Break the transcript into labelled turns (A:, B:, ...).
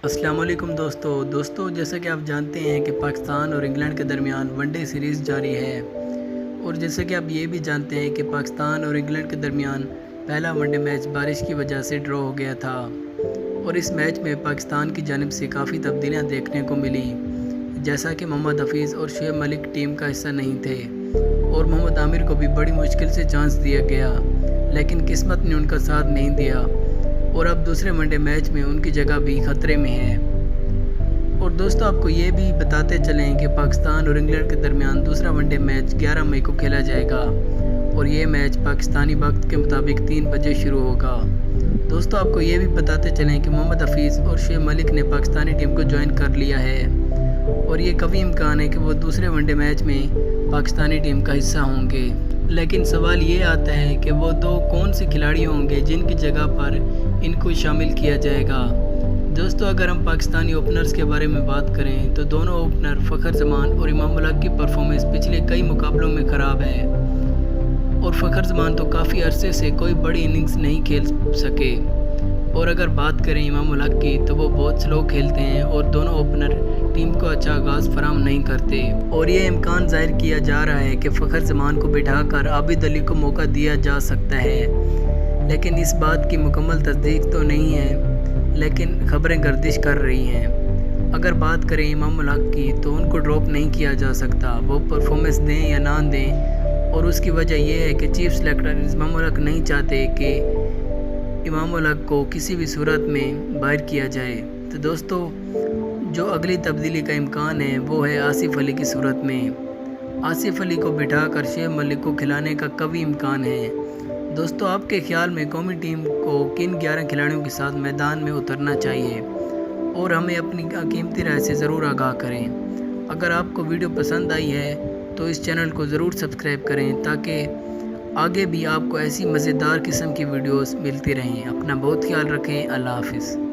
A: अस्सलाम वालेकुम दोस्तों जैसा कि आप जानते हैं कि पाकिस्तान और इंग्लैंड के दरमियान वनडे सीरीज़ जारी है। और जैसे कि आप ये भी जानते हैं कि पाकिस्तान और इंग्लैंड के दरमियान पहला वनडे मैच बारिश की वजह से ड्रॉ हो गया था। और इस मैच में पाकिस्तान की जानिब से काफ़ी तब्दीलियाँ देखने को मिली, जैसा कि मोहम्मद हफीज़ और शुएब मलिक टीम का हिस्सा नहीं थे और मोहम्मद आमिर को भी बड़ी मुश्किल से चांस दिया गया, लेकिन किस्मत ने उनका साथ नहीं दिया और अब दूसरे वनडे मैच में उनकी जगह भी खतरे में है। और दोस्तों आपको ये भी बताते चलें कि पाकिस्तान और इंग्लैंड के दरमियान दूसरा वनडे मैच 11 मई को खेला जाएगा और ये मैच पाकिस्तानी वक्त के मुताबिक 3 बजे शुरू होगा। दोस्तों आपको ये भी बताते चलें कि मोहम्मद हफीज़ और शुएब मलिक ने पाकिस्तानी टीम को ज्वाइन कर लिया है और ये कभी इम्कान है कि वो दूसरे वनडे मैच में पाकिस्तानी टीम का हिस्सा होंगे। लेकिन सवाल ये आता है कि वो दो कौन से खिलाड़ी होंगे जिनकी जगह पर इनको शामिल किया जाएगा। दोस्तों अगर हम पाकिस्तानी ओपनर्स के बारे में बात करें तो दोनों ओपनर फ़खर जमान और इमाम उल-हक की परफॉर्मेंस पिछले कई मुकाबलों में ख़राब है और फ़खर जमान तो काफ़ी अरसे से कोई बड़ी इनिंग्स नहीं खेल सके। और अगर बात करें इमाम उल-हक की तो वो बहुत स्लो खेलते हैं और दोनों ओपनर टीम को अच्छा आगाज़ फराहम नहीं करते। और ये इम्कान ज़ाहिर किया जा रहा है कि फ़खर जमान को बिठाकर आबिद अली को मौका दिया जा सकता है, लेकिन इस बात की मुकम्मल तस्दीक तो नहीं है, लेकिन खबरें गर्दिश कर रही हैं। अगर बात करें इमाम उल-हक की तो उनको ड्रॉप नहीं किया जा सकता, वो परफॉर्मेंस दें या ना दें। और उसकी वजह यह है कि चीफ सेलेक्टर इमाम उल-हक नहीं चाहते कि इमाम उल-हक को किसी भी सूरत में बाहर किया जाए। तो दोस्तों जो अगली तब्दीली का इम्कान है वो है आसिफ अली की सूरत में। आसिफ अली को बिठाकर शुएब मलिक को खिलाने का कभी इम्कान है। दोस्तों आपके ख्याल में कौमी टीम को किन 11 खिलाड़ियों के साथ मैदान में उतरना चाहिए और हमें अपनी कीमती राय से ज़रूर आगाह करें। अगर आपको वीडियो पसंद आई है तो इस चैनल को ज़रूर सब्सक्राइब करें ताकि आगे भी आपको ऐसी मज़ेदार किस्म की वीडियोस मिलती रहें। अपना बहुत ख्याल रखें। अल्लाह हाफ़िज़।